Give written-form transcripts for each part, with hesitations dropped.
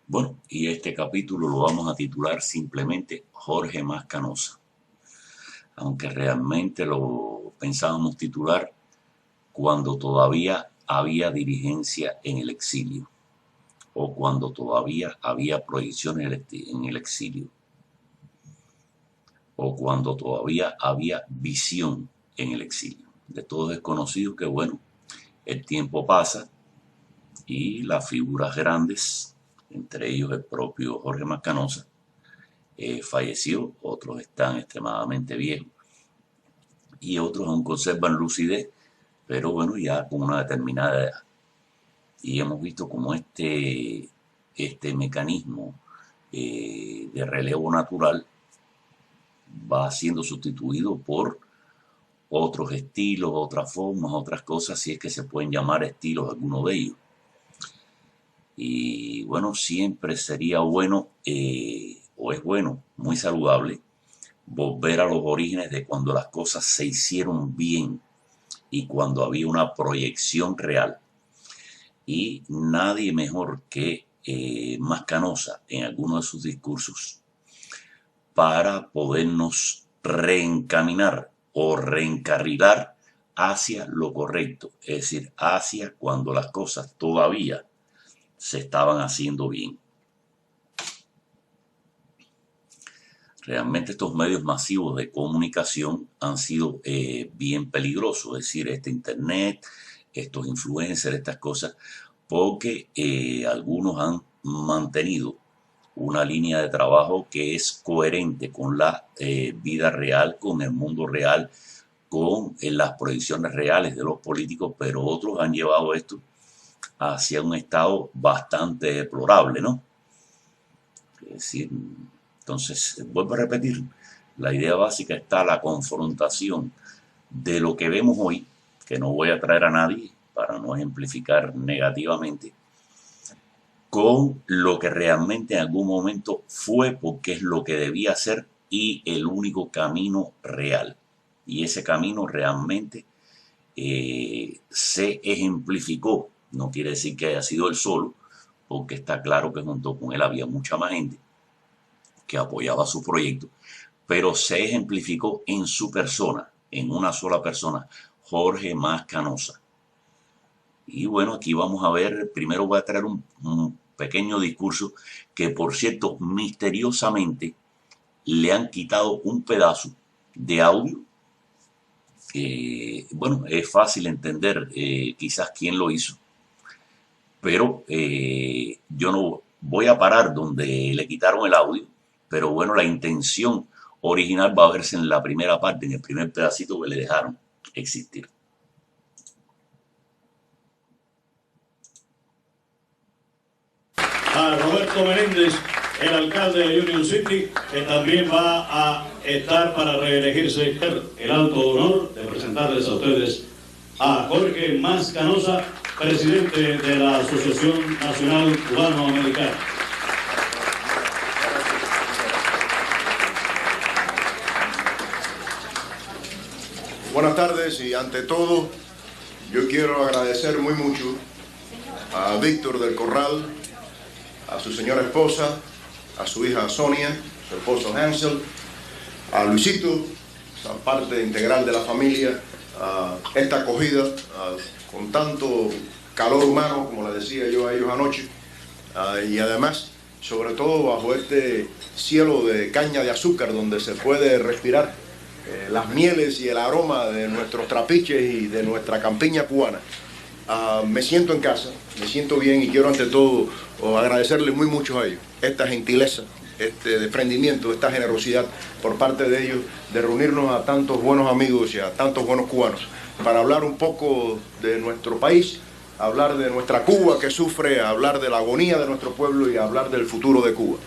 Bueno, y este capítulo lo vamos a titular simplemente Jorge Mas Canosa, aunque realmente lo pensábamos titular cuando todavía había dirigencia en el exilio o cuando todavía había proyecciones en el exilio o cuando todavía había visión en el exilio. De todos es conocido que, bueno, el tiempo pasa y las figuras grandes, entre ellos el propio Jorge Mas Canosa, falleció, otros están extremadamente viejos y otros aún conservan lucidez, pero bueno, ya con una determinada edad. Y hemos visto como este mecanismo de relevo natural va siendo sustituido por otros estilos, otras formas, otras cosas, si es que se pueden llamar estilos algunos de ellos. Y bueno, siempre sería bueno, o es bueno, muy saludable, volver a los orígenes de cuando las cosas se hicieron bien y cuando había una proyección real. Y nadie mejor que Mas Canosa en alguno de sus discursos para podernos reencaminar o reencarrilar hacia lo correcto, es decir, hacia cuando las cosas todavía se estaban haciendo bien. Realmente estos medios masivos de comunicación han sido bien peligrosos, es decir, este internet, estos influencers, estas cosas, porque algunos han mantenido una línea de trabajo que es coherente con la vida real, con el mundo real, con las proyecciones reales de los políticos, pero otros han llevado esto hacia un estado bastante deplorable, ¿no? Es decir, entonces, vuelvo a repetir, la idea básica está la confrontación de lo que vemos hoy, que no voy a traer a nadie para no ejemplificar negativamente, con lo que realmente en algún momento fue, porque es lo que debía ser y el único camino real. Y ese camino realmente se ejemplificó. No quiere decir que haya sido él solo, porque está claro que junto con él había mucha más gente que apoyaba su proyecto, pero se ejemplificó en su persona, en una sola persona, Jorge Mas Canosa. Y bueno, aquí vamos a ver, primero voy a traer un pequeño discurso que, por cierto, misteriosamente le han quitado un pedazo de audio. Bueno, es fácil entender quizás quién lo hizo, pero yo no voy a parar donde le quitaron el audio, pero bueno, la intención original va a verse en la primera parte, en el primer pedacito que le dejaron existir. A Roberto Menéndez, el alcalde de Union City, que también va a estar para reelegirse, el alto honor de presentarles a ustedes a Jorge Mas Canosa, presidente de la Asociación Nacional Cubano-Americana. Buenas tardes, y ante todo yo quiero agradecer muy mucho a Víctor del Corral, a su señora esposa, a su hija Sonia, su esposo Hansel, a Luisito, a parte integral de la familia, a esta acogida con tanto calor humano, como le decía yo a ellos anoche, y además, sobre todo bajo este cielo de caña de azúcar donde se puede respirar las mieles y el aroma de nuestros trapiches y de nuestra campiña cubana. Me siento en casa, me siento bien, y quiero ante todo agradecerle muy mucho a ellos esta gentileza, este desprendimiento, esta generosidad por parte de ellos de reunirnos a tantos buenos amigos y a tantos buenos cubanos para hablar un poco de nuestro país, hablar de nuestra Cuba que sufre, hablar de la agonía de nuestro pueblo y hablar del futuro de Cuba.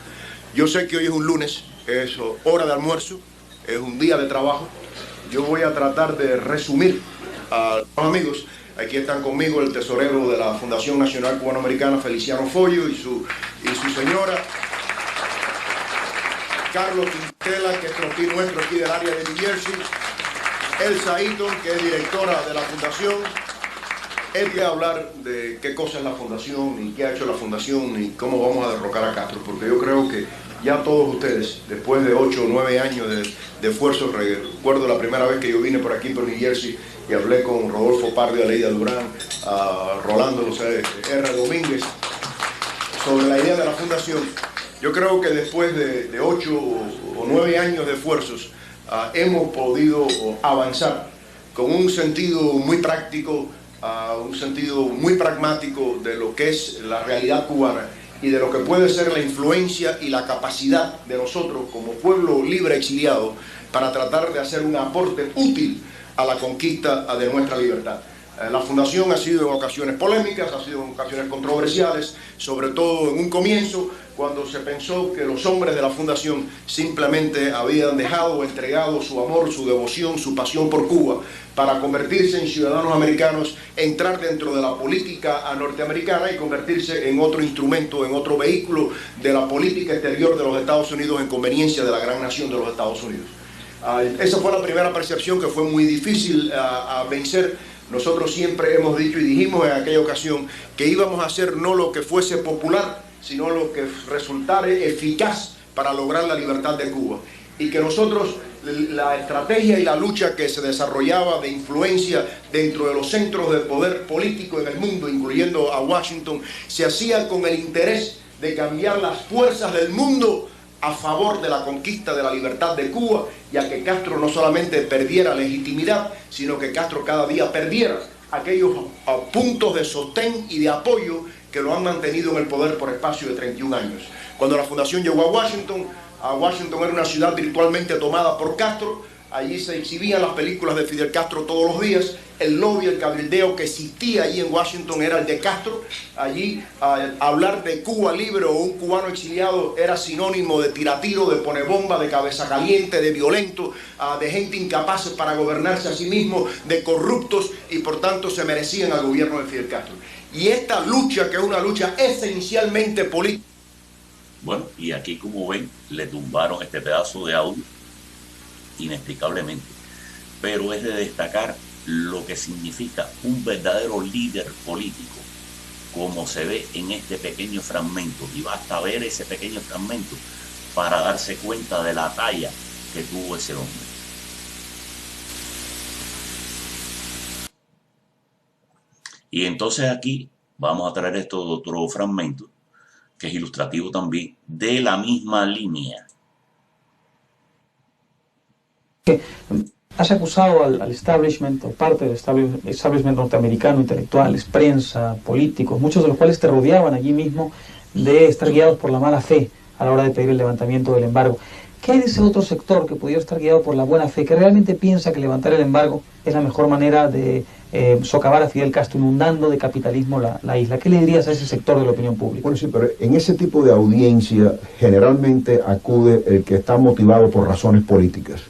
Yo sé que hoy es un lunes, es hora de almuerzo, es un día de trabajo. Yo voy a tratar de resumir a los amigos. Aquí están conmigo el tesorero de la Fundación Nacional Cubano-Americana, Feliciano Follo, y su señora, Carlos Quintela, que es trustee nuestro aquí del área de New Jersey, Elsa Eaton, que es directora de la Fundación, él quiere hablar de qué cosa es la fundación y qué ha hecho la fundación y cómo vamos a derrocar a Castro, porque yo creo que ya todos ustedes, después de 8 o 9 años de esfuerzo, recuerdo la primera vez que yo vine por aquí, por New Jersey, y hablé con Rodolfo Pardo, Aleida Durán, a Rolando R. Domínguez, sobre la idea de la fundación. Yo creo que después de 8 o 9 años de esfuerzos, hemos podido avanzar con un sentido muy práctico, un sentido muy pragmático de lo que es la realidad cubana y de lo que puede ser la influencia y la capacidad de nosotros como pueblo libre exiliado para tratar de hacer un aporte útil a la conquista de nuestra libertad. La fundación ha sido en ocasiones polémicas, ha sido en ocasiones controversiales, sobre todo en un comienzo, cuando se pensó que los hombres de la fundación simplemente habían dejado o entregado su amor, su devoción, su pasión por Cuba para convertirse en ciudadanos americanos, entrar dentro de la política norteamericana y convertirse en otro instrumento, en otro vehículo de la política exterior de los Estados Unidos en conveniencia de la gran nación de los Estados Unidos. Esa fue la primera percepción que fue muy difícil a vencer. Nosotros siempre hemos dicho y dijimos en aquella ocasión que íbamos a hacer no lo que fuese popular, sino lo que resultara eficaz para lograr la libertad de Cuba. Y que nosotros, la estrategia y la lucha que se desarrollaba de influencia dentro de los centros de poder político en el mundo, incluyendo a Washington, se hacía con el interés de cambiar las fuerzas del mundo a favor de la conquista de la libertad de Cuba, ya que Castro no solamente perdiera legitimidad, sino que Castro cada día perdiera aquellos puntos de sostén y de apoyo que lo han mantenido en el poder por espacio de 31 años. Cuando la fundación llegó a Washington era una ciudad virtualmente tomada por Castro. Allí se exhibían las películas de Fidel Castro todos los días. El lobby, el cabildeo que existía allí en Washington era el de Castro. Allí hablar de Cuba libre o un cubano exiliado era sinónimo de tiratiro, de ponebomba, de cabeza caliente, de violento, de gente incapaz para gobernarse a sí mismo, de corruptos, y por tanto se merecían al gobierno de Fidel Castro. Y esta lucha, que es una lucha esencialmente política. Bueno, y aquí, como ven, le tumbaron este pedazo de audio inexplicablemente, pero es de destacar lo que significa un verdadero líder político, como se ve en este pequeño fragmento, y basta ver ese pequeño fragmento para darse cuenta de la talla que tuvo ese hombre. Y entonces aquí vamos a traer esto de otro fragmento que es ilustrativo también de la misma línea. Has acusado al establishment, o parte del establishment norteamericano, intelectuales, prensa, políticos, muchos de los cuales te rodeaban allí mismo, de estar guiados por la mala fe a la hora de pedir el levantamiento del embargo. ¿Qué hay de ese otro sector que pudiera estar guiado por la buena fe, que realmente piensa que levantar el embargo es la mejor manera de socavar a Fidel Castro, inundando de capitalismo la isla? ¿Qué le dirías a ese sector de la opinión pública? Bueno, sí, pero en ese tipo de audiencia generalmente acude el que está motivado por razones políticas,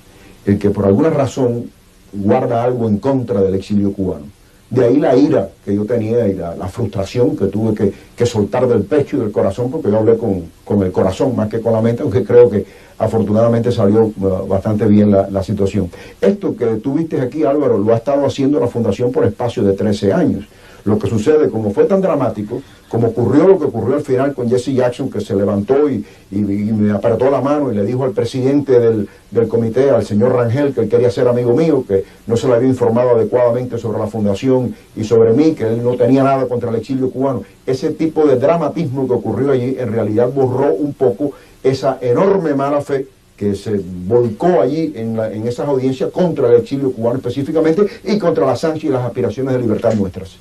el que por alguna razón guarda algo en contra del exilio cubano. De ahí la ira que yo tenía y la frustración que tuve que soltar del pecho y del corazón, porque yo hablé con el corazón más que con la mente, aunque creo que afortunadamente salió bastante bien la situación. Esto que tú viste aquí, Álvaro, lo ha estado haciendo la Fundación por espacio de 13 años. Lo que sucede, como fue tan dramático, como ocurrió lo que ocurrió al final con Jesse Jackson, que se levantó y me apretó la mano y le dijo al presidente del comité, al señor Rangel, que él quería ser amigo mío, que no se le había informado adecuadamente sobre la fundación y sobre mí, que él no tenía nada contra el exilio cubano. Ese tipo de dramatismo que ocurrió allí en realidad borró un poco esa enorme mala fe que se volcó allí en esas audiencias contra el exilio cubano específicamente y contra las ansias y las aspiraciones de libertad nuestras.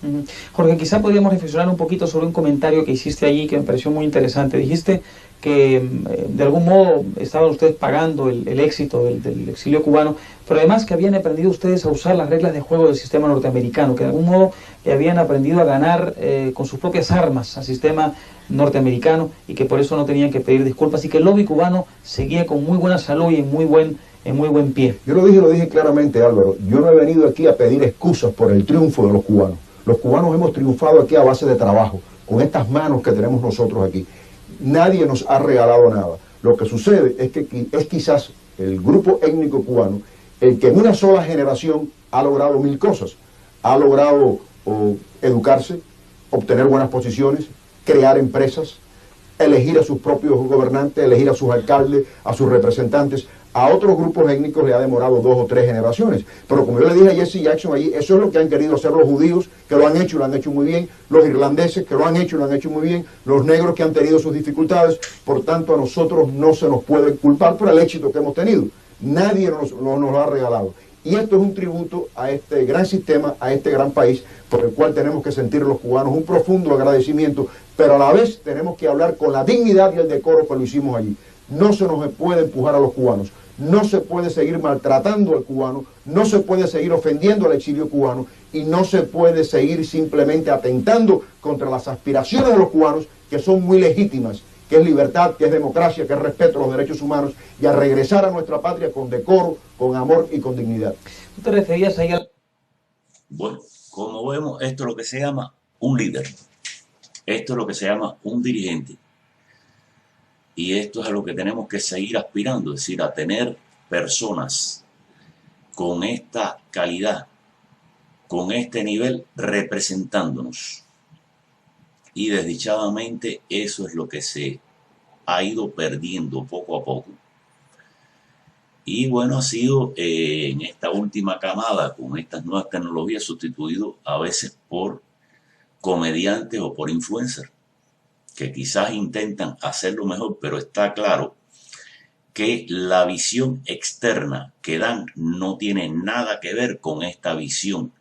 Jorge, quizá podríamos reflexionar un poquito sobre un comentario que hiciste allí que me pareció muy interesante. Dijiste que de algún modo estaban ustedes pagando el éxito del exilio cubano, pero además que habían aprendido ustedes a usar las reglas de juego del sistema norteamericano, que de algún modo habían aprendido a ganar con sus propias armas al sistema norteamericano y que por eso no tenían que pedir disculpas, y que el lobby cubano seguía con muy buena salud y en muy buen pie. Yo lo dije claramente, Álvaro, yo no he venido aquí a pedir excusas por el triunfo de los cubanos. Los cubanos hemos triunfado aquí a base de trabajo, con estas manos que tenemos nosotros aquí. Nadie nos ha regalado nada. Lo que sucede es que es quizás el grupo étnico cubano el que en una sola generación ha logrado 1000 cosas. Ha logrado o educarse, obtener buenas posiciones, crear empresas, elegir a sus propios gobernantes, elegir a sus alcaldes, a sus representantes. A otros grupos étnicos le ha demorado 2 o 3 generaciones. Pero como yo le dije a Jesse Jackson allí, eso es lo que han querido hacer los judíos, que lo han hecho y lo han hecho muy bien, los irlandeses, que lo han hecho y lo han hecho muy bien, los negros que han tenido sus dificultades. Por tanto, a nosotros no se nos puede culpar por el éxito que hemos tenido. Nadie nos lo ha regalado. Y esto es un tributo a este gran sistema, a este gran país, por el cual tenemos que sentir los cubanos un profundo agradecimiento, pero a la vez tenemos que hablar con la dignidad y el decoro que lo hicimos allí. No se nos puede empujar a los cubanos, no se puede seguir maltratando al cubano, no se puede seguir ofendiendo al exilio cubano y no se puede seguir simplemente atentando contra las aspiraciones de los cubanos, que son muy legítimas, que es libertad, que es democracia, que es respeto a los derechos humanos y a regresar a nuestra patria con decoro, con amor y con dignidad. ¿Tú te referías ahí al... Bueno, como vemos, esto es lo que se llama un líder. Esto es lo que se llama un dirigente. Y esto es a lo que tenemos que seguir aspirando, es decir, a tener personas con esta calidad, con este nivel, representándonos. Y desdichadamente eso es lo que se ha ido perdiendo poco a poco. Y bueno, ha sido en esta última camada, con estas nuevas tecnologías, sustituido a veces por comediantes o por influencers, que quizás intentan hacerlo mejor, pero está claro que la visión externa que dan no tiene nada que ver con esta visión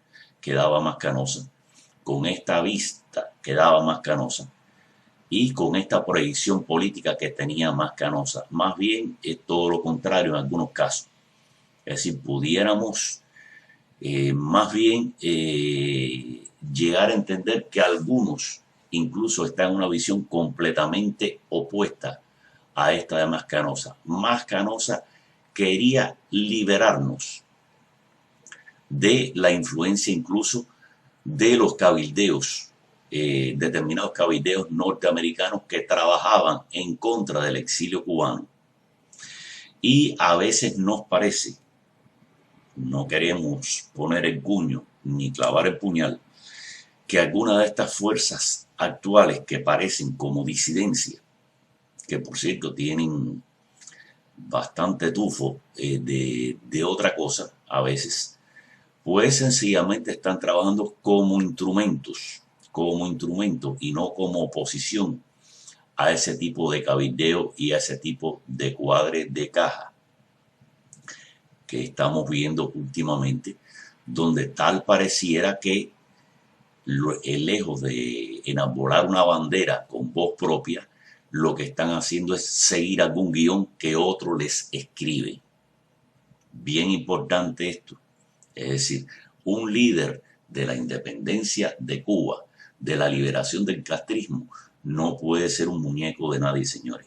que daba Más Canosa, con esta vista que daba Más Canosa y con esta proyección política que tenía Más Canosa. Más bien es todo lo contrario en algunos casos. Es decir, pudiéramos más bien llegar a entender que algunos incluso están en una visión completamente opuesta a esta de Más Canosa. Más Canosa quería liberarnos de la influencia incluso de los cabildeos, determinados cabildeos norteamericanos que trabajaban en contra del exilio cubano. Y a veces nos parece, no queremos poner el cuño ni clavar el puñal, que algunas de estas fuerzas actuales que parecen como disidencia, que por cierto tienen bastante tufo de otra cosa a veces, pues sencillamente están trabajando como instrumentos y no como oposición a ese tipo de cabildeo y a ese tipo de cuadre de caja que estamos viendo últimamente, donde tal pareciera que lejos de enarbolar una bandera con voz propia, lo que están haciendo es seguir algún guión que otro les escribe. Bien importante esto. Es decir, un líder de la independencia de Cuba, de la liberación del castrismo, no puede ser un muñeco de nadie, señores.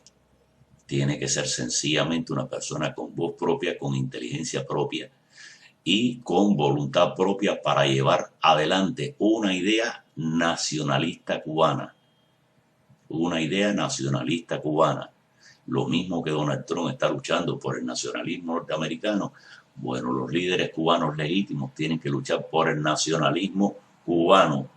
Tiene que ser sencillamente una persona con voz propia, con inteligencia propia y con voluntad propia para llevar adelante una idea nacionalista cubana. Una idea nacionalista cubana. Lo mismo que Donald Trump está luchando por el nacionalismo norteamericano. Bueno, los líderes cubanos legítimos tienen que luchar por el nacionalismo cubano,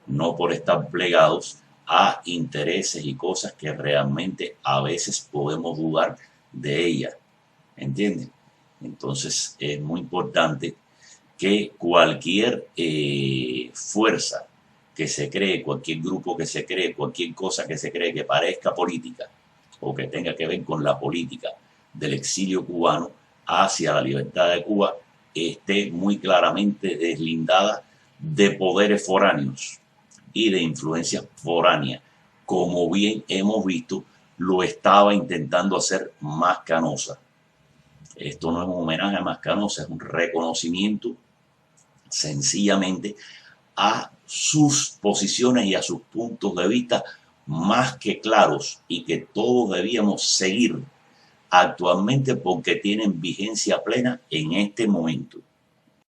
no por estar plegados a intereses y cosas que realmente a veces podemos dudar de ellas. ¿Entienden? Entonces es muy importante que cualquier fuerza que se cree, cualquier grupo que se cree, cualquier cosa que se cree que parezca política o que tenga que ver con la política del exilio cubano hacia la libertad de Cuba, esté muy claramente deslindada de poderes foráneos y de influencias foráneas, como bien hemos visto lo estaba intentando hacer Más Canosa. Esto no es un homenaje a Más Canosa, es un reconocimiento sencillamente a sus posiciones y a sus puntos de vista más que claros y que todos debíamos seguir actualmente porque tienen vigencia plena en este momento.